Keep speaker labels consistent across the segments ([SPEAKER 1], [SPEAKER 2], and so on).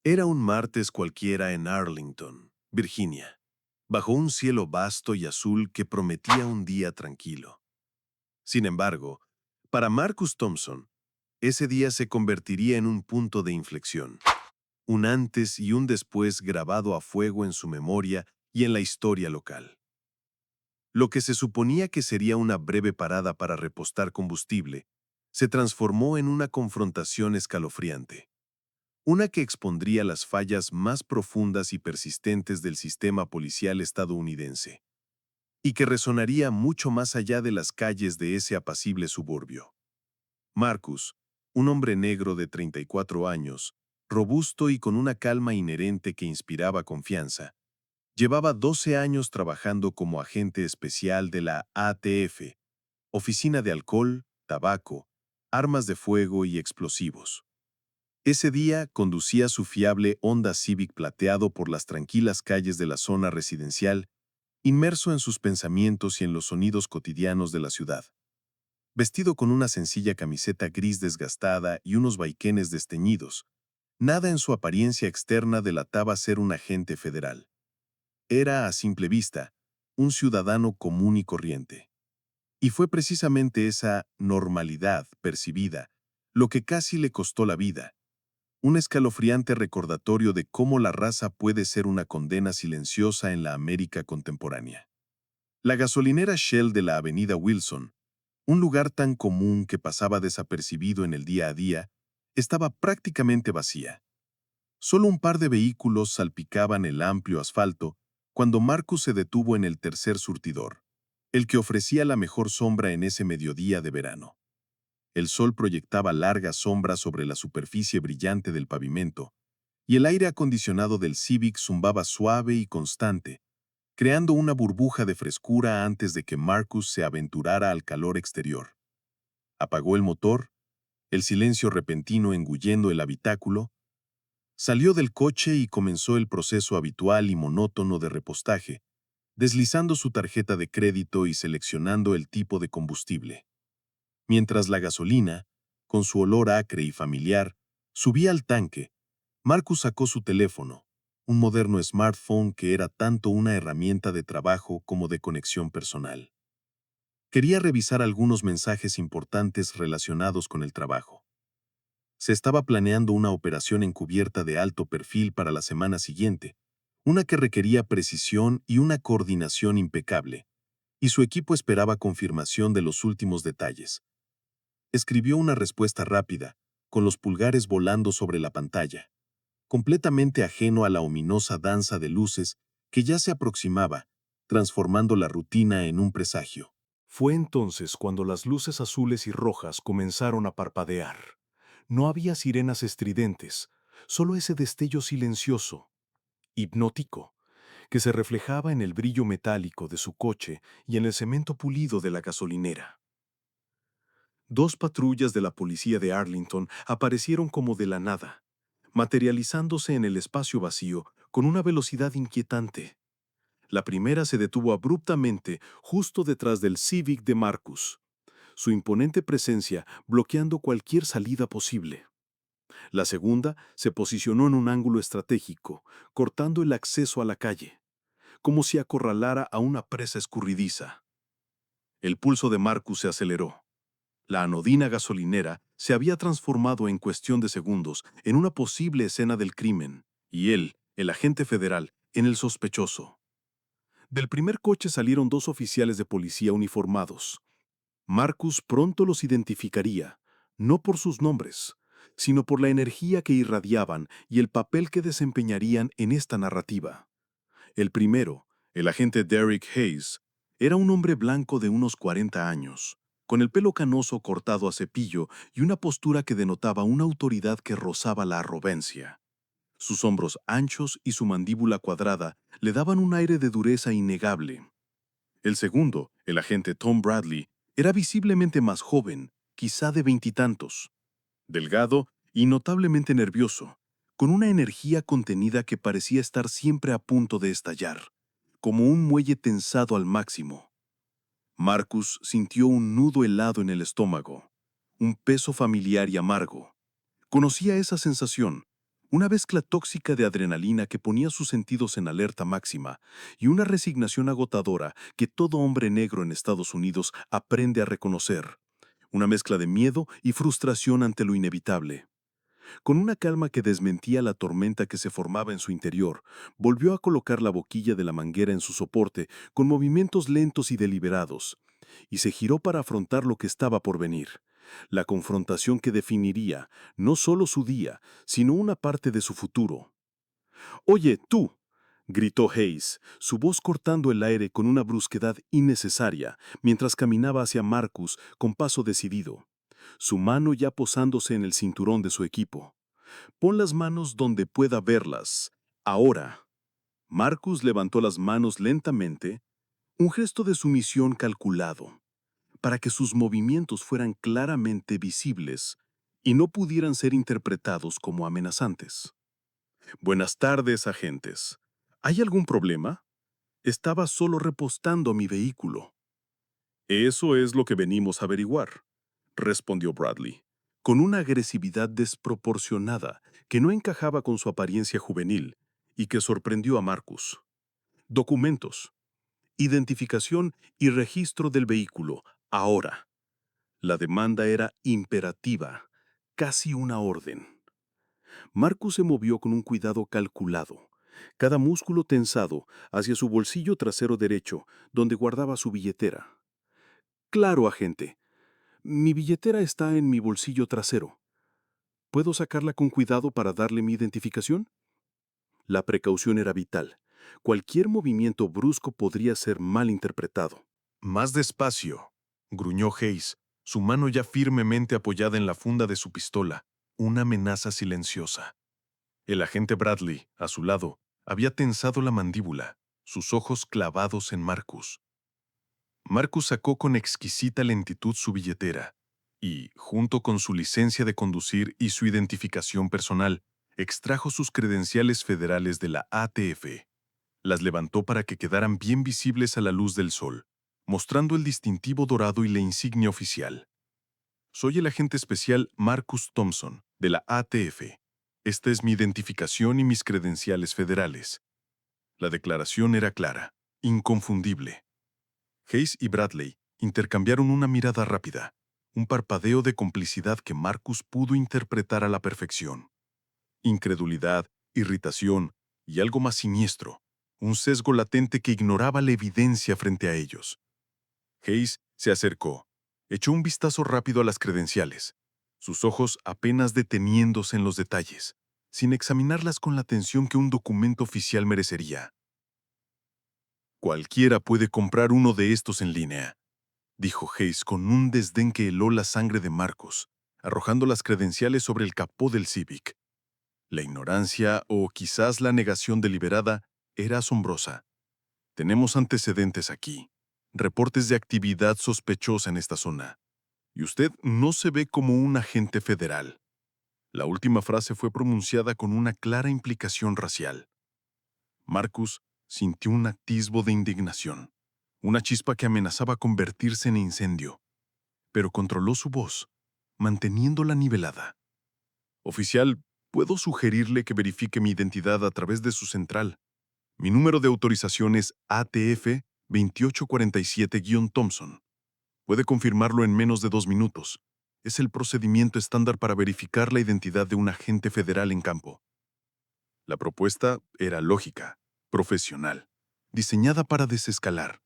[SPEAKER 1] Era un martes cualquiera en Arlington, Virginia, bajo un cielo vasto y azul que prometía un día tranquilo. Sin embargo, para Marcus Thompson, ese día se convertiría en un punto de inflexión, un antes y un después grabado a fuego en su memoria y en la historia local. Lo que se suponía que sería una breve parada para repostar combustible, se transformó en una confrontación escalofriante. Una que expondría las fallas más profundas y persistentes del sistema policial estadounidense, y que resonaría mucho más allá de las calles de ese apacible suburbio. Marcus, un hombre negro de 34 años, robusto y con una calma inherente que inspiraba confianza, llevaba 12 años trabajando como agente especial de la ATF, Oficina de Alcohol, Tabaco, Armas de Fuego y Explosivos. Ese día conducía su fiable Honda Civic plateado por las tranquilas calles de la zona residencial, inmerso en sus pensamientos y en los sonidos cotidianos de la ciudad. Vestido con una sencilla camiseta gris desgastada y unos vaiquenes desteñidos, nada en su apariencia externa delataba ser un agente federal. Era, a simple vista, un ciudadano común y corriente. Y fue precisamente esa normalidad percibida lo que casi le costó la vida. Un escalofriante recordatorio de cómo la raza puede ser una condena silenciosa en la América contemporánea. La gasolinera Shell de la avenida Wilson, un lugar tan común que pasaba desapercibido en el día a día, estaba prácticamente vacía. Solo un par de vehículos salpicaban el amplio asfalto cuando Marcus se detuvo en el tercer surtidor, el que ofrecía la mejor sombra en ese mediodía de verano. El sol proyectaba largas sombras sobre la superficie brillante del pavimento, y el aire acondicionado del Civic zumbaba suave y constante, creando una burbuja de frescura antes de que Marcus se aventurara al calor exterior. Apagó el motor, el silencio repentino engullendo el habitáculo, salió del coche y comenzó el proceso habitual y monótono de repostaje, deslizando su tarjeta de crédito y seleccionando el tipo de combustible. Mientras la gasolina, con su olor acre y familiar, subía al tanque, Marcus sacó su teléfono, un moderno smartphone que era tanto una herramienta de trabajo como de conexión personal. Quería revisar algunos mensajes importantes relacionados con el trabajo. Se estaba planeando una operación encubierta de alto perfil para la semana siguiente, una que requería precisión y una coordinación impecable, y su equipo esperaba confirmación de los últimos detalles. Escribió una respuesta rápida, con los pulgares volando sobre la pantalla, completamente ajeno a la ominosa danza de luces que ya se aproximaba, transformando la rutina en un presagio.
[SPEAKER 2] Fue entonces cuando las luces azules y rojas comenzaron a parpadear. No había sirenas estridentes, solo ese destello silencioso, hipnótico, que se reflejaba en el brillo metálico de su coche y en el cemento pulido de la gasolinera. Dos patrullas de la policía de Arlington aparecieron como de la nada, materializándose en el espacio vacío con una velocidad inquietante. La primera se detuvo abruptamente justo detrás del Civic de Marcus, su imponente presencia bloqueando cualquier salida posible. La segunda se posicionó en un ángulo estratégico, cortando el acceso a la calle, como si acorralara a una presa escurridiza. El pulso de Marcus se aceleró. La anodina gasolinera se había transformado en cuestión de segundos en una posible escena del crimen, y él, el agente federal, en el sospechoso. Del primer coche salieron dos oficiales de policía uniformados. Marcus pronto los identificaría, no por sus nombres, sino por la energía que irradiaban y el papel que desempeñarían en esta narrativa. El primero, el agente Derek Hayes, era un hombre blanco de unos 40 años, con el pelo canoso cortado a cepillo y una postura que denotaba una autoridad que rozaba la arrogancia. Sus hombros anchos y su mandíbula cuadrada le daban un aire de dureza innegable. El segundo, el agente Tom Bradley, era visiblemente más joven, quizá de veintitantos, delgado y notablemente nervioso, con una energía contenida que parecía estar siempre a punto de estallar, como un muelle tensado al máximo. Marcus sintió un nudo helado en el estómago, un peso familiar y amargo. Conocía esa sensación, Una mezcla tóxica de adrenalina que ponía sus sentidos en alerta máxima y una resignación agotadora que todo hombre negro en Estados Unidos aprende a reconocer. Una mezcla de miedo y frustración ante lo inevitable. Con una calma que desmentía la tormenta que se formaba en su interior, volvió a colocar la boquilla de la manguera en su soporte con movimientos lentos y deliberados, y se giró para afrontar lo que estaba por venir, la confrontación que definiría no solo su día, sino una parte de su futuro. «Oye, tú», gritó Hayes, su voz cortando el aire con una brusquedad innecesaria, mientras caminaba hacia Marcus con paso decidido, su mano ya posándose en el cinturón de su equipo. «Pon las manos donde pueda verlas. Ahora». Marcus levantó las manos lentamente, un gesto de sumisión calculado, para que sus movimientos fueran claramente visibles y no pudieran ser interpretados como amenazantes. «Buenas tardes, agentes. ¿Hay algún problema? Estaba solo repostando mi vehículo». «Eso es lo que venimos a averiguar», respondió Bradley, con una agresividad desproporcionada que no encajaba con su apariencia juvenil y que sorprendió a Marcus. «Documentos, identificación y registro del vehículo, ahora». La demanda era imperativa, casi una orden. Marcus se movió con un cuidado calculado, cada músculo tensado hacia su bolsillo trasero derecho, donde guardaba su billetera. «Claro, agente. Mi billetera está en mi bolsillo trasero. ¿Puedo sacarla con cuidado para darle mi identificación?» La precaución era vital. Cualquier movimiento brusco podría ser mal interpretado.
[SPEAKER 1] Más despacio, gruñó Hayes, su mano ya firmemente apoyada en la funda de su pistola, una amenaza silenciosa. El agente Bradley, a su lado, había tensado la mandíbula, sus ojos clavados en Marcus. Marcus sacó con exquisita lentitud su billetera y, junto con su licencia de conducir y su identificación personal, extrajo sus credenciales federales de la ATF. Las levantó para que quedaran bien visibles a la luz del sol, mostrando el distintivo dorado y la insignia oficial. «Soy el agente especial Marcus Thompson, de la ATF. Esta es mi identificación y mis credenciales federales». La declaración era clara, inconfundible. Hayes y Bradley intercambiaron una mirada rápida, un parpadeo de complicidad que Marcus pudo interpretar a la perfección. Incredulidad, irritación y algo más siniestro, un sesgo latente que ignoraba la evidencia frente a ellos. Hayes se acercó, echó un vistazo rápido a las credenciales, sus ojos apenas deteniéndose en los detalles, sin examinarlas con la atención que un documento oficial merecería. «Cualquiera puede comprar uno de estos en línea», dijo Hayes con un desdén que heló la sangre de Marcus, arrojando las credenciales sobre el capó del Civic. La ignorancia, o quizás la negación deliberada, era asombrosa. «Tenemos antecedentes aquí, reportes de actividad sospechosa en esta zona, y usted no se ve como un agente federal». La última frase fue pronunciada con una clara implicación racial. Marcus sintió un atisbo de indignación, una chispa que amenazaba convertirse en incendio, pero controló su voz, manteniéndola nivelada. «Oficial, puedo sugerirle que verifique mi identidad a través de su central. Mi número de autorización es ATF 2847-Thompson. Puede confirmarlo en menos de 2 minutos. Es el procedimiento estándar para verificar la identidad de un agente federal en campo». La propuesta era lógica, profesional, diseñada para desescalar.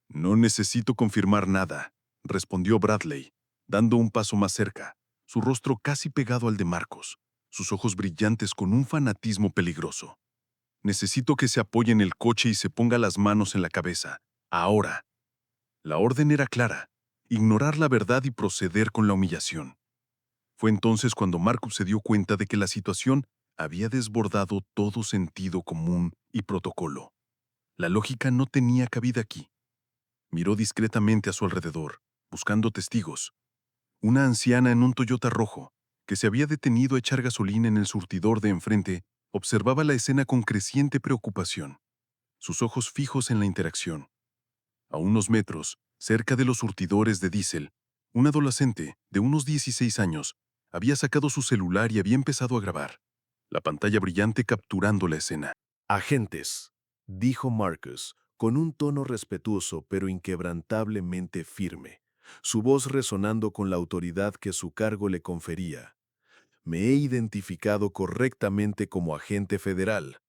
[SPEAKER 1] «No necesito confirmar nada», respondió Bradley, dando un paso más cerca, su rostro casi pegado al de Marcos, sus ojos brillantes con un fanatismo peligroso. «Necesito que se apoye en el coche y se ponga las manos en la cabeza. Ahora». La orden era clara: ignorar la verdad y proceder con la humillación. Fue entonces cuando Marcus se dio cuenta de que la situación había desbordado todo sentido común y protocolo. La lógica no tenía cabida aquí. Miró discretamente a su alrededor, buscando testigos. Una anciana en un Toyota rojo, que se había detenido a echar gasolina en el surtidor de enfrente, observaba la escena con creciente preocupación, sus ojos fijos en la interacción. A unos metros, cerca de los surtidores de diésel, un adolescente de unos 16 años había sacado su celular y había empezado a grabar. la pantalla brillante capturando la escena.
[SPEAKER 2] «Agentes», dijo Marcus, con un tono respetuoso pero inquebrantablemente firme, su voz resonando con la autoridad que su cargo le confería. «Me he identificado correctamente como agente federal.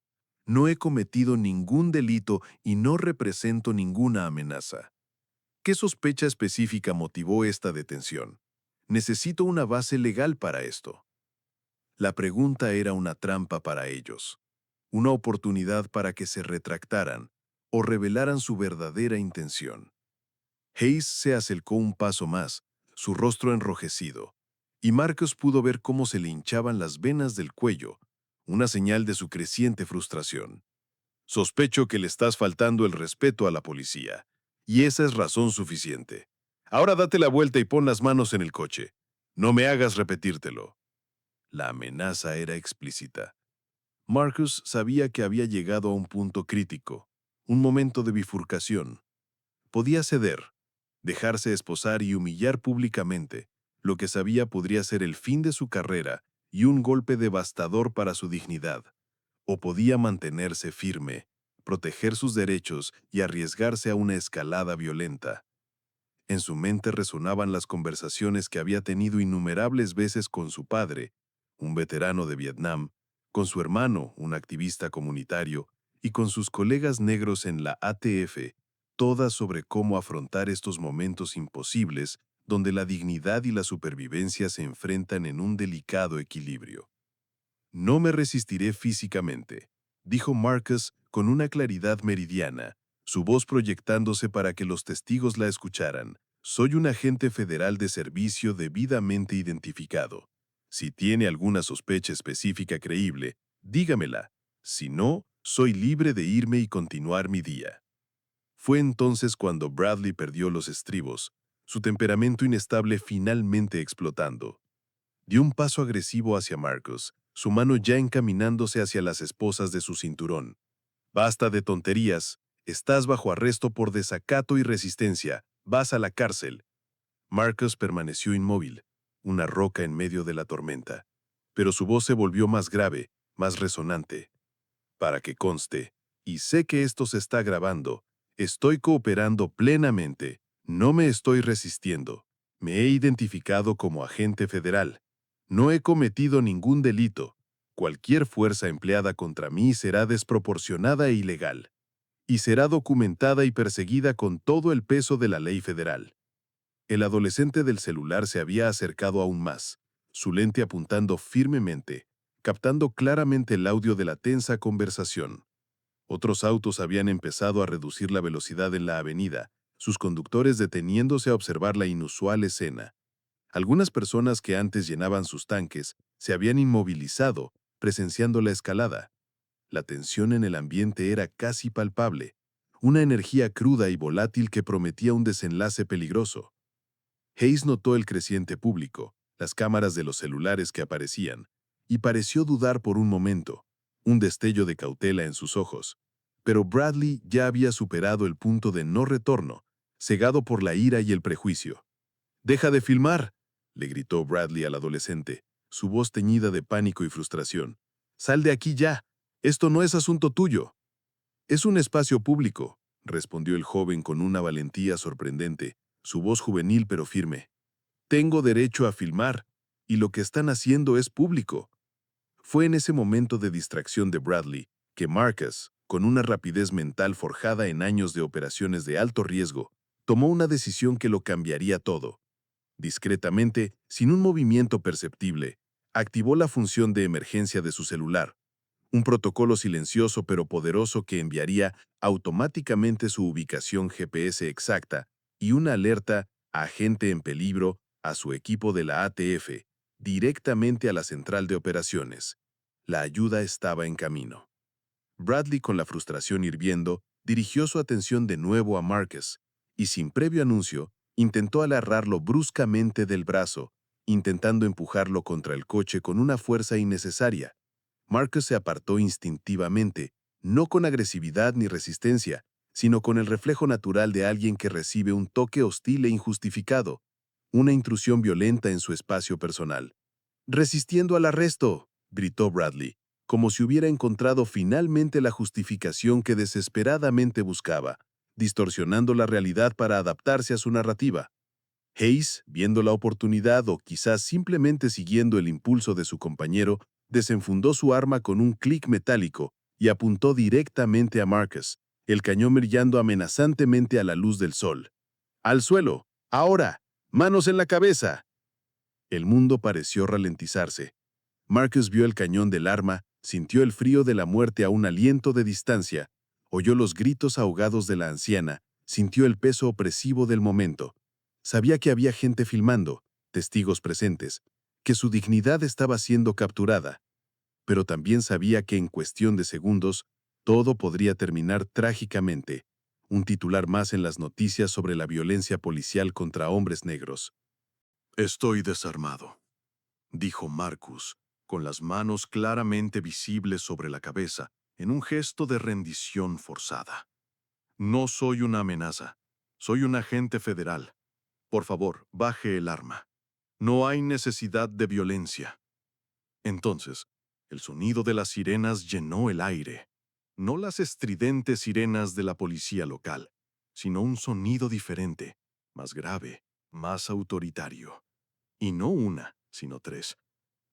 [SPEAKER 2] No he cometido ningún delito y no represento ninguna amenaza. ¿Qué sospecha específica motivó esta detención? Necesito una base legal para esto». La pregunta era una trampa para ellos, una oportunidad para que se retractaran o revelaran su verdadera intención. Hayes se acercó un paso más, su rostro enrojecido, y Marcus pudo ver cómo se le hinchaban las venas del cuello, una señal de su creciente frustración. «Sospecho que le estás faltando el respeto a la policía, y esa es razón suficiente. Ahora date la vuelta y pon las manos en el coche. No me hagas repetírtelo». La amenaza era explícita. Marcus sabía que había llegado a un punto crítico, un momento de bifurcación. Podía ceder, dejarse esposar y humillar públicamente, lo que sabía podría ser el fin de su carrera y un golpe devastador para su dignidad. O podía mantenerse firme, proteger sus derechos y arriesgarse a una escalada violenta. En su mente resonaban las conversaciones que había tenido innumerables veces con su padre, un veterano de Vietnam, con su hermano, un activista comunitario, y con sus colegas negros en la ATF, todas sobre cómo afrontar estos momentos imposibles donde la dignidad y la supervivencia se enfrentan en un delicado equilibrio. «No me resistiré físicamente», dijo Marcus con una claridad meridiana, su voz proyectándose para que los testigos la escucharan. «Soy un agente federal de servicio debidamente identificado. Si tiene alguna sospecha específica creíble, dígamela. Si no, soy libre de irme y continuar mi día». Fue entonces cuando Bradley perdió los estribos, su temperamento inestable finalmente explotando. Dio un paso agresivo hacia Marcus, su mano ya encaminándose hacia las esposas de su cinturón. «Basta de tonterías. Estás bajo arresto por desacato y resistencia. Vas a la cárcel». Marcus permaneció inmóvil, una roca en medio de la tormenta. Pero su voz se volvió más grave, más resonante. «Para que conste, y sé que esto se está grabando, estoy cooperando plenamente. No me estoy resistiendo. Me he identificado como agente federal. No he cometido ningún delito. Cualquier fuerza empleada contra mí será desproporcionada e ilegal, y será documentada y perseguida con todo el peso de la ley federal». El adolescente del celular se había acercado aún más, su lente apuntando firmemente, captando claramente el audio de la tensa conversación. Otros autos habían empezado a reducir la velocidad en la avenida, sus conductores deteniéndose a observar la inusual escena. Algunas personas que antes llenaban sus tanques se habían inmovilizado, presenciando la escalada. La tensión en el ambiente era casi palpable, una energía cruda y volátil que prometía un desenlace peligroso. Hayes notó el creciente público, las cámaras de los celulares que aparecían, y pareció dudar por un momento, un destello de cautela en sus ojos. Pero Bradley ya había superado el punto de no retorno, cegado por la ira y el prejuicio. «¡Deja de filmar!», le gritó Bradley al adolescente, su voz teñida de pánico y frustración. «¡Sal de aquí ya! Esto no es asunto tuyo». «Es un espacio público», respondió el joven con una valentía sorprendente, su voz juvenil pero firme. «Tengo derecho a filmar, y lo que están haciendo es público». Fue en ese momento de distracción de Bradley que Marcus, con una rapidez mental forjada en años de operaciones de alto riesgo, tomó una decisión que lo cambiaría todo. Discretamente, sin un movimiento perceptible, activó la función de emergencia de su celular, un protocolo silencioso pero poderoso que enviaría automáticamente su ubicación GPS exacta y una alerta a agente en peligro a su equipo de la ATF, directamente a la central de operaciones. La ayuda estaba en camino. Bradley, con la frustración hirviendo, dirigió su atención de nuevo a Marcus y, sin previo anuncio, intentó agarrarlo bruscamente del brazo, intentando empujarlo contra el coche con una fuerza innecesaria. Marcus se apartó instintivamente, no con agresividad ni resistencia, sino con el reflejo natural de alguien que recibe un toque hostil e injustificado, una intrusión violenta en su espacio personal. «¡Resistiendo al arresto!», gritó Bradley,
[SPEAKER 1] como si hubiera encontrado finalmente la justificación que desesperadamente buscaba, distorsionando la realidad para adaptarse a su narrativa. Hayes, viendo la oportunidad o quizás simplemente siguiendo el impulso de su compañero, desenfundó su arma con un clic metálico y apuntó directamente a Marcus, el cañón brillando amenazantemente a la luz del sol. ¡Al suelo! ¡Ahora! ¡Manos en la cabeza! El mundo pareció ralentizarse. Marcus vio el cañón del arma, sintió el frío de la muerte a un aliento de distancia, oyó los gritos ahogados de la anciana, sintió el peso opresivo del momento. Sabía que había gente filmando, testigos presentes, que su dignidad estaba siendo capturada, pero también sabía que en cuestión de segundos, todo podría terminar trágicamente. Un titular más en las noticias sobre la violencia policial contra hombres negros.
[SPEAKER 2] Estoy desarmado, dijo Marcus, con las manos claramente visibles sobre la cabeza, en un gesto de rendición forzada. No soy una amenaza. Soy un agente federal. Por favor, baje el arma. No hay necesidad de violencia. Entonces, el sonido de las sirenas llenó el aire. No las estridentes sirenas de la policía local, sino un sonido diferente, más grave, más autoritario. Y no una, sino tres.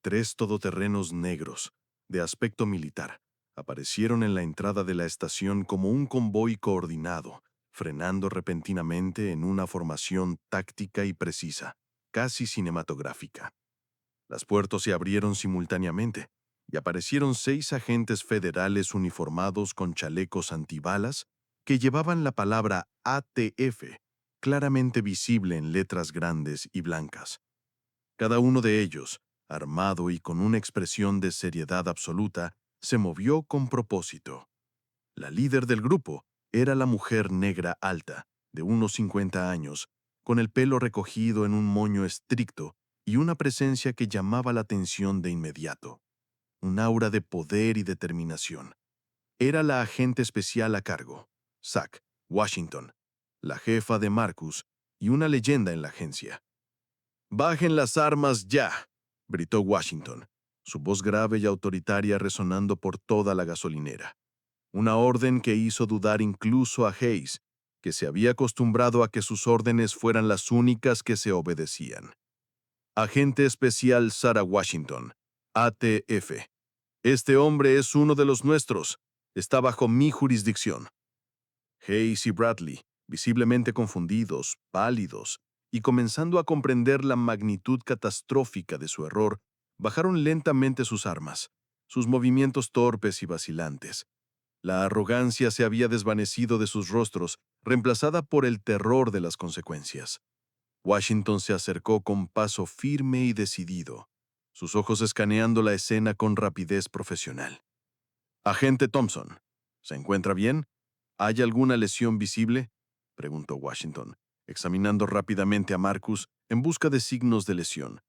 [SPEAKER 2] Tres todoterrenos negros, de aspecto militar, aparecieron en la entrada de la estación como un convoy coordinado, frenando repentinamente en una formación táctica y precisa, casi cinematográfica. Las puertas se abrieron simultáneamente y aparecieron 6 agentes federales uniformados con chalecos antibalas que llevaban la palabra ATF claramente visible en letras grandes y blancas. Cada uno de ellos, armado y con una expresión de seriedad absoluta, se movió con propósito. La líder del grupo era la mujer negra alta, de unos 50 años, con el pelo recogido en un moño estricto y una presencia que llamaba la atención de inmediato. Un aura de poder y determinación. Era la agente especial a cargo, Zack Washington, la jefa de Marcus y una leyenda en la agencia. «¡Bajen las armas ya!», gritó Washington, su voz grave y autoritaria resonando por toda la gasolinera. Una orden que hizo dudar incluso a Hayes, que se había acostumbrado a que sus órdenes fueran las únicas que se obedecían. Agente especial Sarah Washington, ATF. Este hombre es uno de los nuestros. Está bajo mi jurisdicción. Hayes y Bradley, visiblemente confundidos, pálidos, y comenzando a comprender la magnitud catastrófica de su error, bajaron lentamente sus armas, sus movimientos torpes y vacilantes. La arrogancia se había desvanecido de sus rostros, reemplazada por el terror de las consecuencias. Washington se acercó con paso firme y decidido, sus ojos escaneando la escena con rapidez profesional. «Agente Thompson, ¿se encuentra bien? ¿Hay alguna lesión visible?», preguntó Washington, examinando rápidamente a Marcus en busca de signos de lesión,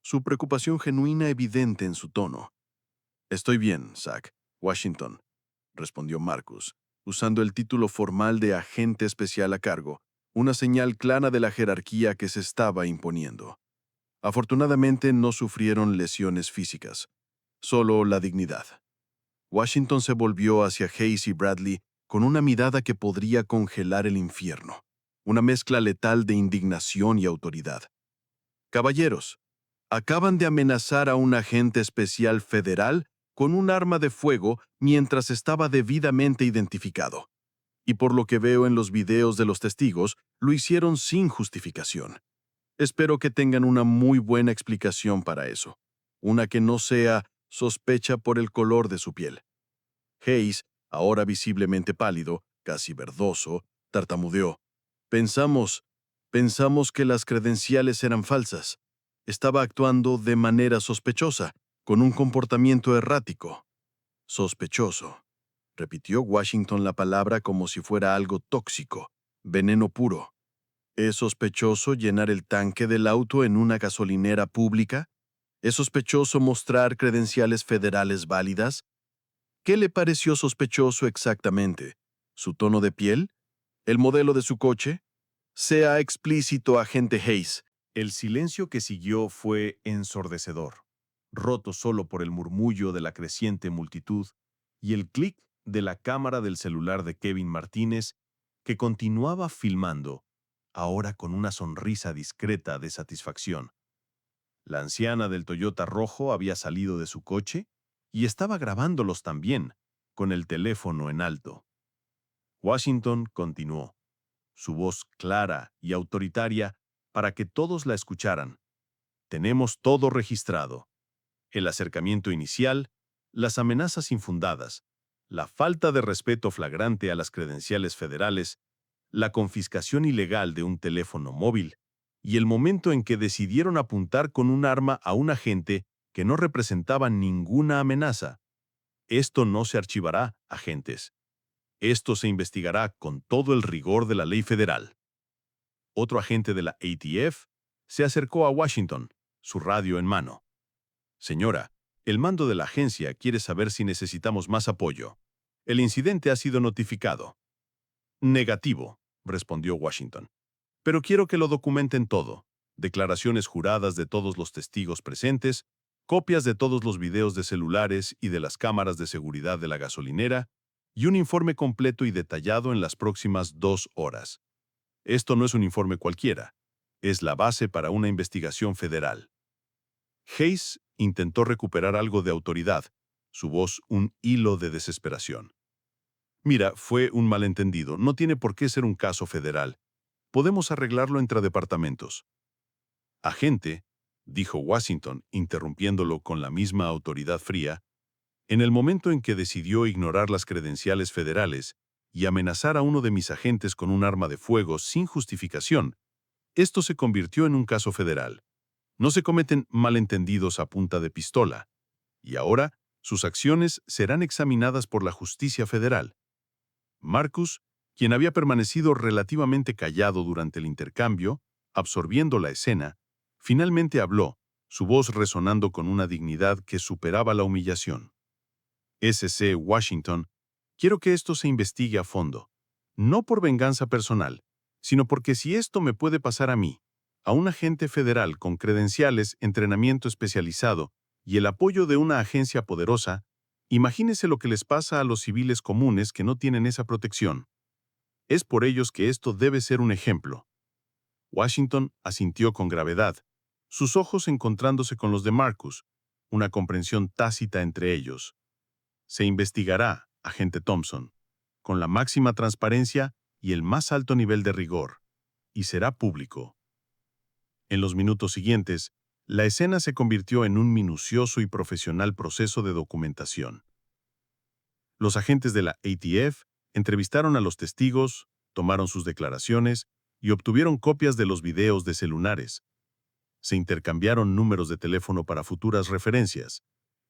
[SPEAKER 2] su preocupación genuina evidente en su tono. «Estoy bien, Zack. Washington», respondió Marcus, usando el título formal de agente especial a cargo, una señal clara de la jerarquía que se estaba imponiendo. Afortunadamente no sufrieron lesiones físicas, solo la dignidad. Washington se volvió hacia Hayes y Bradley con una mirada que podría congelar el infierno, una mezcla letal de indignación y autoridad. «Caballeros, acaban de amenazar a un agente especial federal con un arma de fuego mientras estaba debidamente identificado. Y por lo que veo en los videos de los testigos, lo hicieron sin justificación. Espero que tengan una muy buena explicación para eso, una que no sea sospecha por el color de su piel». Hayes, ahora visiblemente pálido, casi verdoso, tartamudeó. Pensamos que las credenciales eran falsas. Estaba actuando de manera sospechosa, con un comportamiento errático». «Sospechoso», repitió Washington la palabra como si fuera algo tóxico, veneno puro. «¿Es sospechoso llenar el tanque del auto en una gasolinera pública? ¿Es sospechoso mostrar credenciales federales válidas? ¿Qué le pareció sospechoso exactamente? ¿Su tono de piel? ¿El modelo de su coche? Sea explícito, agente Hayes». El silencio que siguió fue ensordecedor.
[SPEAKER 1] roto solo por el murmullo de la creciente multitud y el clic de la cámara del celular de Kevin Martínez, que continuaba filmando, ahora con una sonrisa discreta de satisfacción. La anciana del Toyota rojo había salido de su coche y estaba grabándolos también, con el teléfono en alto. Washington continuó, su voz clara y autoritaria para que todos la escucharan. Tenemos todo registrado. El acercamiento inicial, las amenazas infundadas, la falta de respeto flagrante a las credenciales federales, la confiscación ilegal de un teléfono móvil y el momento en que decidieron apuntar con un arma a un agente que no representaba ninguna amenaza. Esto no se archivará, agentes. Esto se investigará con todo el rigor de la ley federal. Otro agente de la ATF se acercó a Washington, su radio en mano. Señora, el mando de la agencia quiere saber si necesitamos más apoyo. El incidente ha sido notificado. Negativo, respondió Washington. Pero quiero que lo documenten todo. Declaraciones juradas de todos los testigos presentes, copias de todos los videos de celulares y de las cámaras de seguridad de la gasolinera, y un informe completo y detallado en las próximas 2 horas. Esto no es un informe cualquiera. Es la base para una investigación federal. Hayes intentó recuperar algo de autoridad, su voz un hilo de desesperación. Mira, fue un malentendido. No tiene por qué ser un caso federal. Podemos arreglarlo entre departamentos. Agente, dijo Washington, interrumpiéndolo con la misma autoridad fría, en el momento en que decidió ignorar las credenciales federales y amenazar a uno de mis agentes con un arma de fuego sin justificación, esto se convirtió en un caso federal. No se cometen malentendidos a punta de pistola, y ahora sus acciones serán examinadas por la justicia federal. Marcus, quien había permanecido relativamente callado durante el intercambio, absorbiendo la escena, finalmente habló, su voz resonando con una dignidad que superaba la humillación. S.C. Washington, quiero que esto se investigue a fondo, no por venganza personal, sino porque si esto me puede pasar a mí, a un agente federal con credenciales, entrenamiento especializado y el apoyo de una agencia poderosa, imagínese lo que les pasa a los civiles comunes que no tienen esa protección. Es por ellos que esto debe ser un ejemplo. Washington asintió con gravedad, sus ojos encontrándose con los de Marcus, una comprensión tácita entre ellos. Se investigará, agente Thompson, con la máxima transparencia y el más alto nivel de rigor, y será público. En los minutos siguientes, la escena se convirtió en un minucioso y profesional proceso de documentación. Los agentes de la ATF entrevistaron a los testigos, tomaron sus declaraciones y obtuvieron copias de los videos de celulares. Se intercambiaron números de teléfono para futuras referencias.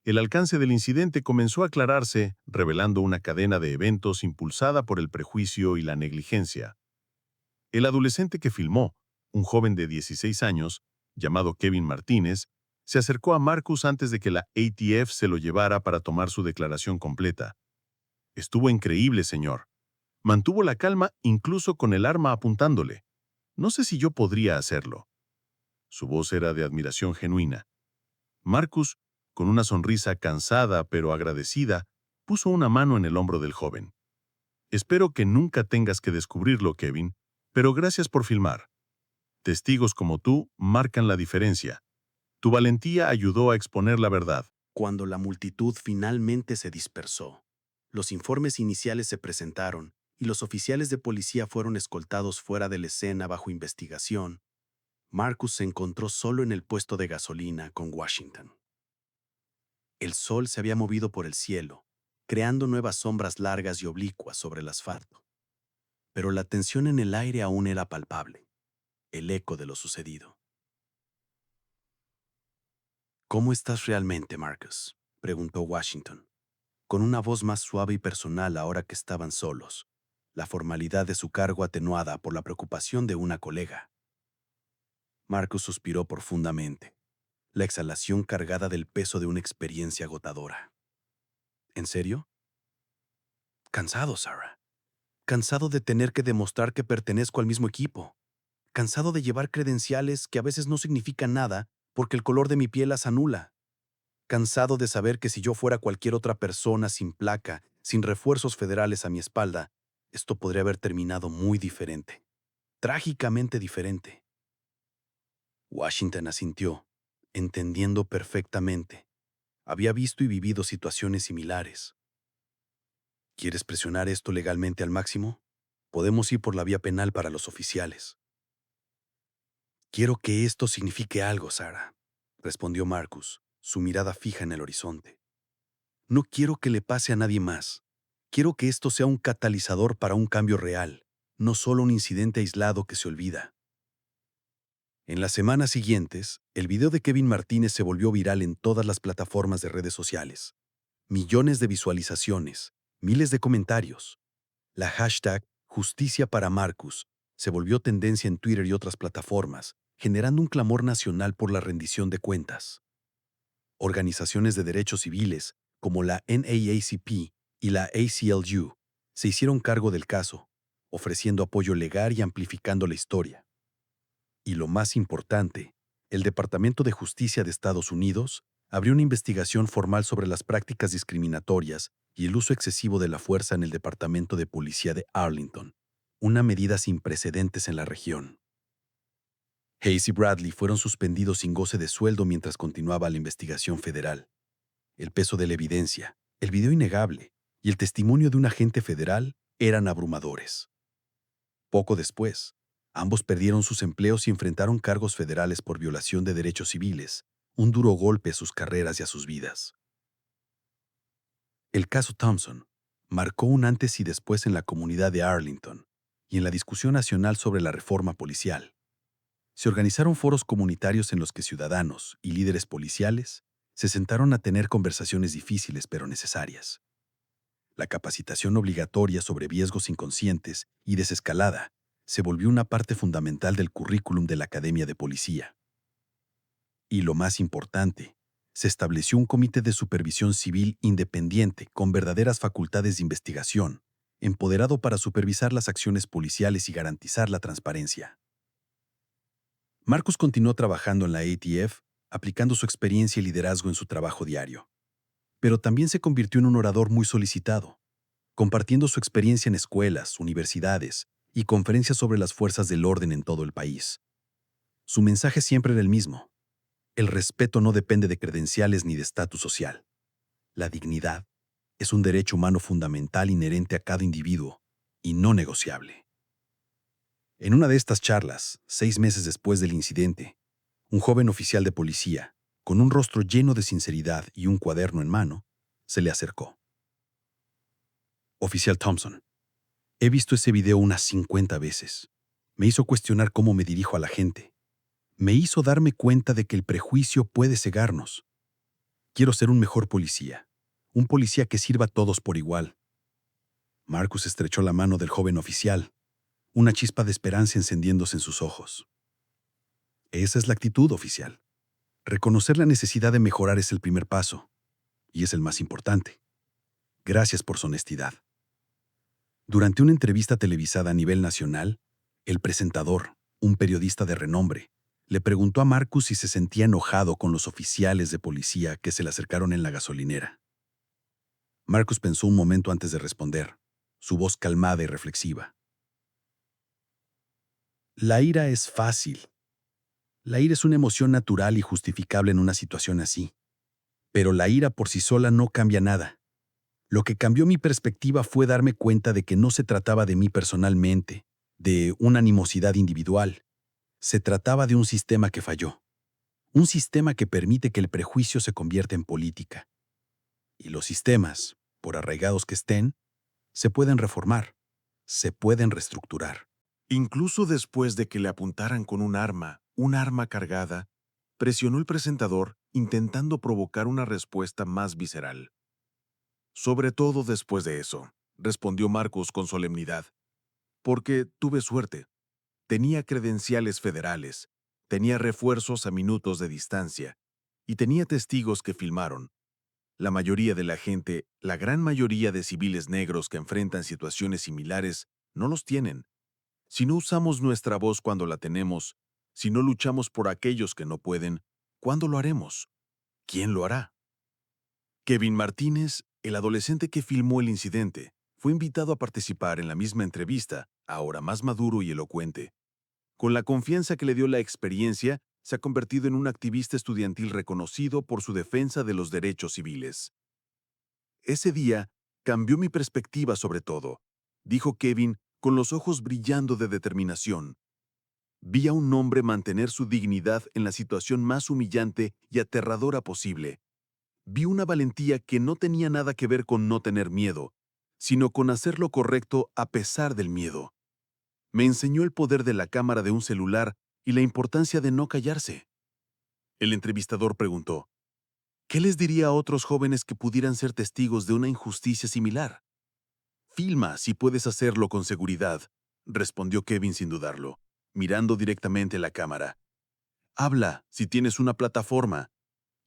[SPEAKER 1] El alcance del incidente comenzó a aclararse, revelando una cadena de eventos impulsada por el prejuicio y la negligencia. El adolescente que filmó, un joven de 16 años, llamado Kevin Martínez, se acercó a Marcus antes de que la ATF se lo llevara para tomar su declaración completa. Estuvo increíble, señor. Mantuvo la calma incluso con el arma apuntándole. No sé si yo podría hacerlo. Su voz era de admiración genuina. Marcus, con una sonrisa cansada pero agradecida, puso una mano en el hombro del joven. Espero que nunca tengas que descubrirlo, Kevin, pero gracias por filmar. Testigos como tú marcan la diferencia. Tu valentía ayudó a exponer la verdad.
[SPEAKER 3] Cuando la multitud finalmente se dispersó, los informes iniciales se presentaron y los oficiales de policía fueron escoltados fuera de la escena bajo investigación, Marcus se encontró solo en el puesto de gasolina con Washington. El sol se había movido por el cielo, creando nuevas sombras largas y oblicuas sobre el asfalto. Pero la tensión en el aire aún era palpable, el eco de lo sucedido. ¿Cómo estás realmente, Marcus?, preguntó Washington, con una voz más suave y personal ahora que estaban solos, la formalidad de su cargo atenuada por la preocupación de una colega. Marcus suspiró profundamente, la exhalación cargada del peso de una experiencia agotadora. ¿En serio? Cansado, Sarah. Cansado de tener que demostrar que pertenezco al mismo equipo. Cansado de llevar credenciales que a veces no significan nada porque el color de mi piel las anula. cansado de saber que si yo fuera cualquier otra persona sin placa, sin refuerzos federales a mi espalda, esto podría haber terminado muy diferente, trágicamente diferente. Washington asintió, entendiendo perfectamente. Había visto y vivido situaciones similares. ¿Quieres presionar esto legalmente al máximo? Podemos ir por la vía penal para los oficiales. Quiero que esto signifique algo, Sarah, respondió Marcus, su mirada fija en el horizonte. No quiero que le pase a nadie más. Quiero que esto sea un catalizador para un cambio real, no solo un incidente aislado que se olvida. En las semanas siguientes, el video de Kevin Martínez se volvió viral en todas las plataformas de redes sociales. Millones de visualizaciones, miles de comentarios. La hashtag Justicia para Marcus se volvió tendencia en Twitter y otras plataformas, generando un clamor nacional por la rendición de cuentas. Organizaciones de derechos civiles, como la NAACP y la ACLU, se hicieron cargo del caso, ofreciendo apoyo legal y amplificando la historia. Y lo más importante, el Departamento de Justicia de Estados Unidos abrió una investigación formal sobre las prácticas discriminatorias y el uso excesivo de la fuerza en el Departamento de Policía de Arlington, una medida sin precedentes en la región. Hayes y Bradley fueron suspendidos sin goce de sueldo mientras continuaba la investigación federal. El peso de la evidencia, el video innegable y el testimonio de un agente federal eran abrumadores. Poco después, ambos perdieron sus empleos y enfrentaron cargos federales por violación de derechos civiles, un duro golpe a sus carreras y a sus vidas. El caso Thompson marcó un antes y después en la comunidad de Arlington y en la discusión nacional sobre la reforma policial. Se organizaron foros comunitarios en los que ciudadanos y líderes policiales se sentaron a tener conversaciones difíciles pero necesarias. La capacitación obligatoria sobre riesgos inconscientes y desescalada se volvió una parte fundamental del currículum de la Academia de Policía. Y lo más importante, se estableció un comité de supervisión civil independiente con verdaderas facultades de investigación, empoderado para supervisar las acciones policiales y garantizar la transparencia. Marcus continuó trabajando en la ATF, aplicando su experiencia y liderazgo en su trabajo diario. Pero también se convirtió en un orador muy solicitado, compartiendo su experiencia en escuelas, universidades y conferencias sobre las fuerzas del orden en todo el país. Su mensaje siempre era el mismo: el respeto no depende de credenciales ni de estatus social. La dignidad es un derecho humano fundamental inherente a cada individuo y no negociable. En una de estas charlas, 6 meses después del incidente, un joven oficial de policía, con un rostro lleno de sinceridad y un cuaderno en mano, se le acercó. Oficial Thompson, he visto ese video unas 50 veces. Me hizo cuestionar cómo me dirijo a la gente. Me hizo darme cuenta de que el prejuicio puede cegarnos. Quiero ser un mejor policía, un policía que sirva a todos por igual. Marcus estrechó la mano del joven oficial, una chispa de esperanza encendiéndose en sus ojos. Esa es la actitud, oficial. Reconocer la necesidad de mejorar es el primer paso, y es el más importante. Gracias por su honestidad. Durante una entrevista televisada a nivel nacional, el presentador, un periodista de renombre, le preguntó a Marcus si se sentía enojado con los oficiales de policía que se le acercaron en la gasolinera. Marcus pensó un momento antes de responder, su voz calmada y reflexiva. La ira es fácil. La ira es una emoción natural y justificable en una situación así. Pero la ira por sí sola no cambia nada. Lo que cambió mi perspectiva fue darme cuenta de que no se trataba de mí personalmente, de una animosidad individual. Se trataba de un sistema que falló. Un sistema que permite que el prejuicio se convierta en política. Y los sistemas, por arraigados que estén, se pueden reformar, se pueden reestructurar.
[SPEAKER 1] Incluso después de que le apuntaran con un arma cargada, presionó el presentador intentando provocar una respuesta más visceral. Sobre todo después de eso, respondió Marcus con solemnidad, porque tuve suerte. Tenía credenciales federales, tenía refuerzos a minutos de distancia y tenía testigos que filmaron. La mayoría de la gente, la gran mayoría de civiles negros que enfrentan situaciones similares, no los tienen. Si no usamos nuestra voz cuando la tenemos, si no luchamos por aquellos que no pueden, ¿cuándo lo haremos? ¿Quién lo hará? Kevin Martínez, el adolescente que filmó el incidente, fue invitado a participar en la misma entrevista, ahora más maduro y elocuente. Con la confianza que le dio la experiencia, se ha convertido en un activista estudiantil reconocido por su defensa de los derechos civiles. Ese día cambió mi perspectiva sobre todo, dijo Kevin con los ojos brillando de determinación. Vi a un hombre mantener su dignidad en la situación más humillante y aterradora posible. Vi una valentía que no tenía nada que ver con no tener miedo, sino con hacer lo correcto a pesar del miedo. Me enseñó el poder de la cámara de un celular y la importancia de no callarse. El entrevistador preguntó, ¿qué les diría a otros jóvenes que pudieran ser testigos de una injusticia similar? Filma si puedes hacerlo con seguridad, respondió Kevin sin dudarlo, mirando directamente a la cámara. Habla si tienes una plataforma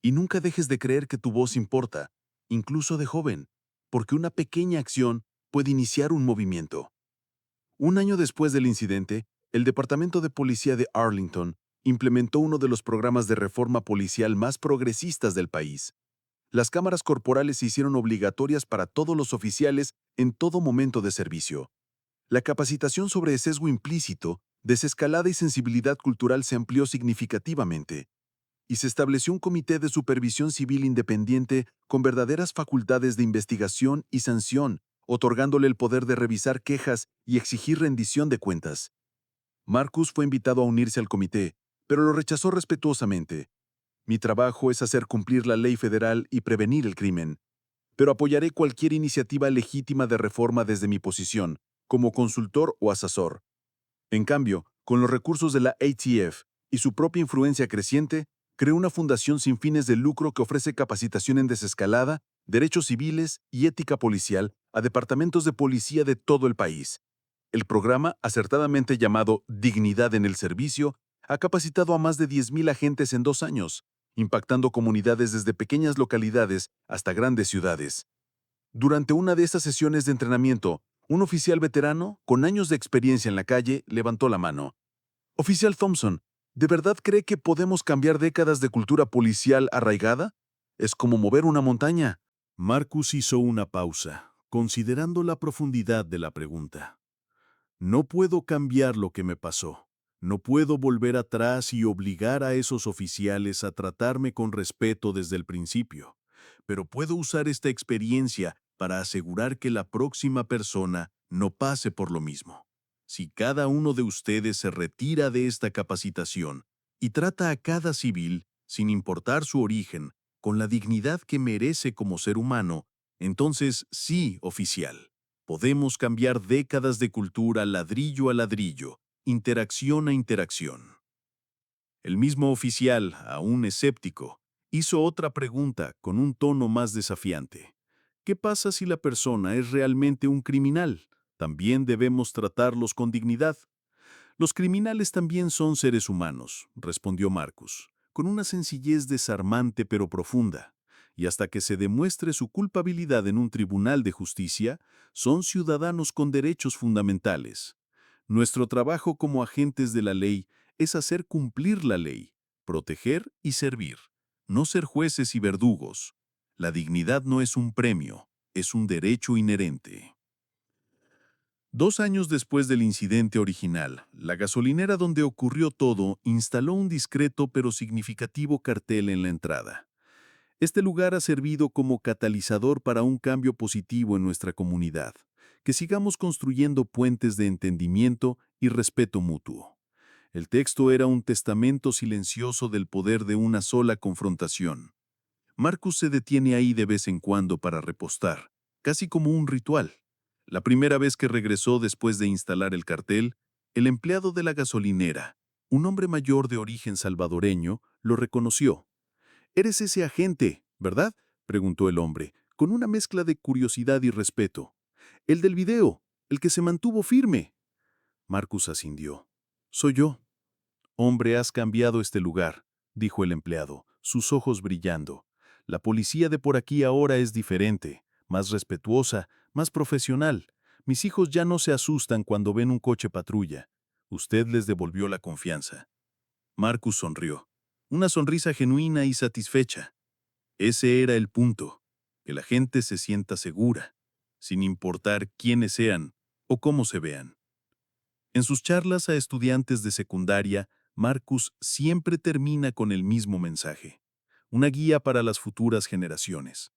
[SPEAKER 1] y nunca dejes de creer que tu voz importa, incluso de joven, porque una pequeña acción puede iniciar un movimiento. Un año después del incidente, el Departamento de Policía de Arlington implementó uno de los programas de reforma policial más progresistas del país. Las cámaras corporales se hicieron obligatorias para todos los oficiales en todo momento de servicio. La capacitación sobre sesgo implícito, desescalada y sensibilidad cultural se amplió significativamente, y se estableció un comité de supervisión civil independiente con verdaderas facultades de investigación y sanción, otorgándole el poder de revisar quejas y exigir rendición de cuentas. Marcus fue invitado a unirse al comité, pero lo rechazó respetuosamente. Mi trabajo es hacer cumplir la ley federal y prevenir el crimen, pero apoyaré cualquier iniciativa legítima de reforma desde mi posición, como consultor o asesor. En cambio, con los recursos de la ATF y su propia influencia creciente, creó una fundación sin fines de lucro que ofrece capacitación en desescalada, derechos civiles y ética policial a departamentos de policía de todo el país. El programa, acertadamente llamado Dignidad en el Servicio, ha capacitado a más de 10,000 agentes en 2 años, impactando comunidades desde pequeñas localidades hasta grandes ciudades. Durante una de estas sesiones de entrenamiento, un oficial veterano, con años de experiencia en la calle, levantó la mano. Oficial Thompson, ¿de verdad cree que podemos cambiar décadas de cultura policial arraigada? Es como mover una montaña.
[SPEAKER 2] Marcus hizo una pausa, considerando la profundidad de la pregunta. No puedo cambiar lo que me pasó. No puedo volver atrás y obligar a esos oficiales a tratarme con respeto desde el principio. Pero puedo usar esta experiencia para asegurar que la próxima persona no pase por lo mismo. Si cada uno de ustedes se retira de esta capacitación y trata a cada civil, sin importar su origen, con la dignidad que merece como ser humano, entonces sí, oficial. Podemos cambiar décadas de cultura ladrillo a ladrillo, interacción a interacción. El mismo oficial, aún escéptico, hizo otra pregunta con un tono más desafiante. ¿Qué pasa si la persona es realmente un criminal? También debemos tratarlos con dignidad. Los criminales también son seres humanos, respondió Marcus, con una sencillez desarmante pero profunda. Y hasta que se demuestre su culpabilidad en un tribunal de justicia, son ciudadanos con derechos fundamentales. Nuestro trabajo como agentes de la ley es hacer cumplir la ley, proteger y servir, no ser jueces y verdugos. La dignidad no es un premio, es un derecho inherente. 2 años después del incidente original, la gasolinera donde ocurrió todo instaló un discreto pero significativo cartel en la entrada. Este lugar ha servido como catalizador para un cambio positivo en nuestra comunidad. Que sigamos construyendo puentes de entendimiento y respeto mutuo. El texto era un testamento silencioso del poder de una sola confrontación. Marcus se detiene ahí de vez en cuando para repostar, casi como un ritual. La primera vez que regresó después de instalar el cartel, el empleado de la gasolinera, un hombre mayor de origen salvadoreño, lo reconoció. «Eres ese agente, ¿verdad?», preguntó el hombre, con una mezcla de curiosidad y respeto. «El del video, el que se mantuvo firme». Marcus asintió. «Soy yo». «Hombre, has cambiado este lugar», dijo el empleado, sus ojos brillando. «La policía de por aquí ahora es diferente, más respetuosa, más profesional. Mis hijos ya no se asustan cuando ven un coche patrulla. Usted les devolvió la confianza». Marcus sonrió. Una sonrisa genuina y satisfecha. Ese era el punto. que la gente se sienta segura, sin importar quiénes sean o cómo se vean. En sus charlas a estudiantes de secundaria, Marcus siempre termina con el mismo mensaje, una guía para las futuras generaciones.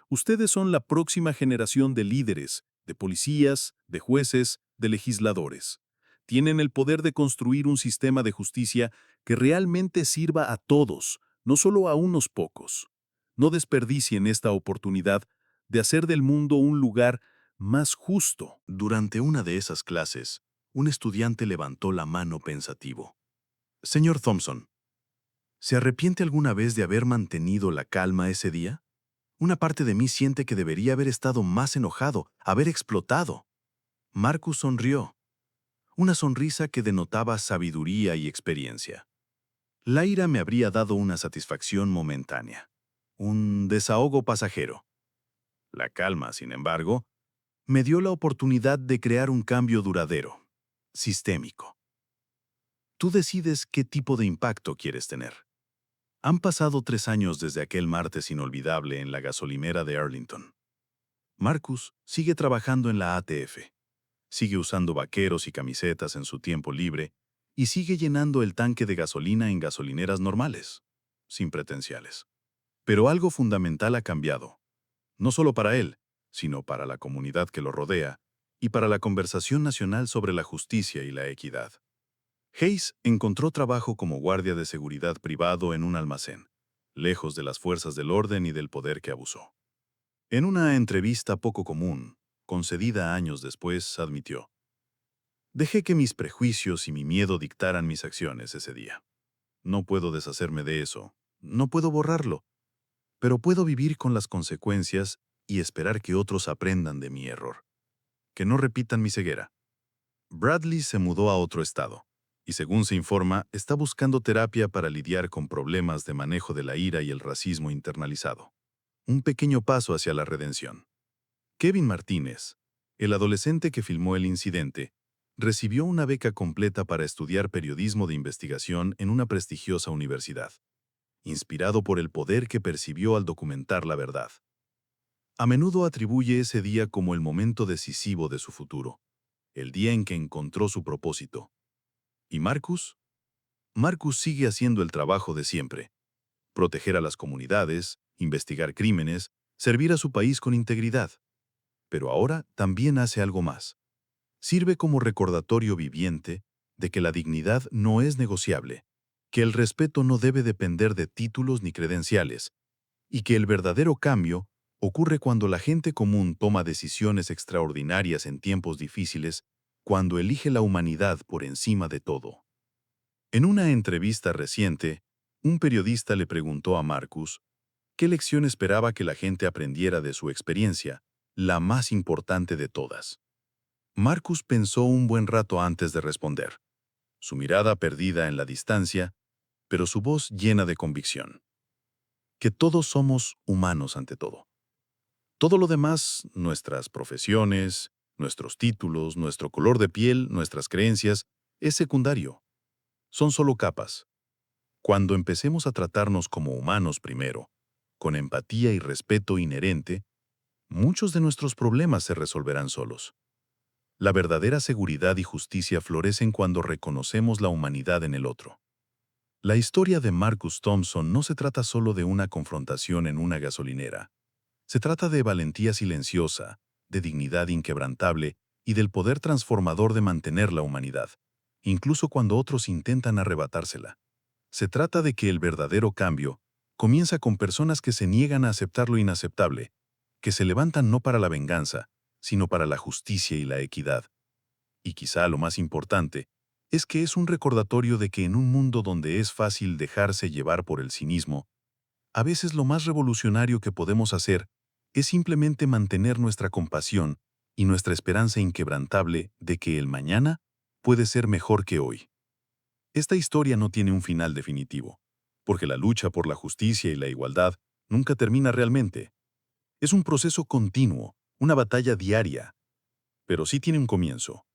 [SPEAKER 2] Ustedes son la próxima generación de líderes, de policías, de jueces, de legisladores. Tienen el poder de construir un sistema de justicia que realmente sirva a todos, no solo a unos pocos. No desperdicien esta oportunidad de hacer del mundo un lugar más justo. Durante una de esas clases, un estudiante levantó la mano pensativo. Señor Thompson, ¿se arrepiente alguna vez de haber mantenido la calma ese día? Una parte de mí siente que debería haber estado más enojado, haber explotado. Marcus sonrió, una sonrisa que denotaba sabiduría y experiencia. La ira me habría dado una satisfacción momentánea, un desahogo pasajero. La calma, sin embargo, me dio la oportunidad de crear un cambio duradero, sistémico. Tú decides qué tipo de impacto quieres tener. Han pasado 3 años desde aquel martes inolvidable en la gasolinera de Arlington. Marcus sigue trabajando en la ATF, sigue usando vaqueros y camisetas en su tiempo libre y sigue llenando el tanque de gasolina en gasolineras normales, sin pretenciales. Pero algo fundamental ha cambiado, no solo para él, sino para la comunidad que lo rodea y para la conversación nacional sobre la justicia y la equidad. Hayes encontró trabajo como guardia de seguridad privado en un almacén, lejos de las fuerzas del orden y del poder que abusó. En una entrevista poco común, concedida años después, admitió: «Dejé que mis prejuicios y mi miedo dictaran mis acciones ese día. No puedo deshacerme de eso, no puedo borrarlo, pero puedo vivir con las consecuencias y esperar que otros aprendan de mi error, que no repitan mi ceguera». Bradley se mudó a otro estado y, según se informa, está buscando terapia para lidiar con problemas de manejo de la ira y el racismo internalizado. Un pequeño paso hacia la redención. Kevin Martínez, el adolescente que filmó el incidente, recibió una beca completa para estudiar periodismo de investigación en una prestigiosa universidad, inspirado por el poder que percibió al documentar la verdad. A menudo atribuye ese día como el momento decisivo de su futuro, el día en que encontró su propósito. ¿Y Marcus? Marcus sigue haciendo el trabajo de siempre: proteger a las comunidades, investigar crímenes, servir a su país con integridad. Pero ahora también hace algo más. Sirve como recordatorio viviente de que la dignidad no es negociable, que el respeto no debe depender de títulos ni credenciales, y que el verdadero cambio ocurre cuando la gente común toma decisiones extraordinarias en tiempos difíciles, cuando elige la humanidad por encima de todo. En una entrevista reciente, un periodista le preguntó a Marcus qué lección esperaba que la gente aprendiera de su experiencia, la más importante de todas. Marcus pensó un buen rato antes de responder, su mirada perdida en la distancia, pero su voz llena de convicción. Que todos somos humanos ante todo. Todo lo demás, nuestras profesiones, nuestros títulos, nuestro color de piel, nuestras creencias, es secundario. Son solo capas. Cuando empecemos a tratarnos como humanos primero, con empatía y respeto inherente, muchos de nuestros problemas se resolverán solos. La verdadera seguridad y justicia florecen cuando reconocemos la humanidad en el otro. La historia de Marcus Thompson no se trata solo de una confrontación en una gasolinera. Se trata de valentía silenciosa, de dignidad inquebrantable y del poder transformador de mantener la humanidad, incluso cuando otros intentan arrebatársela. Se trata de que el verdadero cambio comienza con personas que se niegan a aceptar lo inaceptable, que se levantan no para la venganza, sino para la justicia y la equidad. Y quizá lo más importante es que es un recordatorio de que en un mundo donde es fácil dejarse llevar por el cinismo, a veces lo más revolucionario que podemos hacer es simplemente mantener nuestra compasión y nuestra esperanza inquebrantable de que el mañana puede ser mejor que hoy. Esta historia no tiene un final definitivo, porque la lucha por la justicia y la igualdad nunca termina realmente. Es un proceso continuo, una batalla diaria, pero sí tiene un comienzo.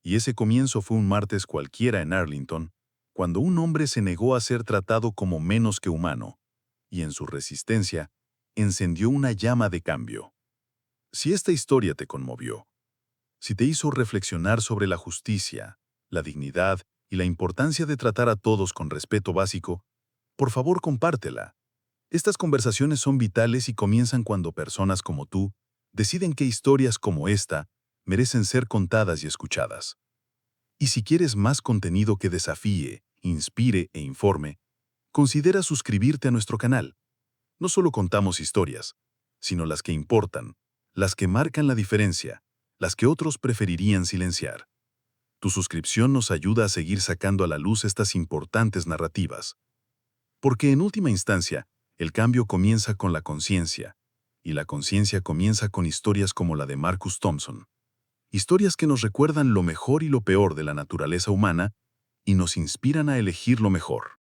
[SPEAKER 2] Y ese comienzo fue un martes cualquiera en Arlington, cuando un hombre se negó a ser tratado como menos que humano, y en su resistencia,
[SPEAKER 4] encendió una llama de cambio. Si esta historia te conmovió, si te hizo reflexionar sobre la justicia, la dignidad y la importancia de tratar a todos con respeto básico, por favor compártela. Estas conversaciones son vitales y comienzan cuando personas como tú deciden que historias como esta merecen ser contadas y escuchadas. Y si quieres más contenido que desafíe, inspire e informe, considera suscribirte a nuestro canal. No solo contamos historias, sino las que importan, las que marcan la diferencia, las que otros preferirían silenciar. Tu suscripción nos ayuda a seguir sacando a la luz estas importantes narrativas. Porque en última instancia, el cambio comienza con la conciencia, y la conciencia comienza con historias como la de Marcus Thompson. Historias que nos recuerdan lo mejor y lo peor de la naturaleza humana y nos inspiran a elegir lo mejor.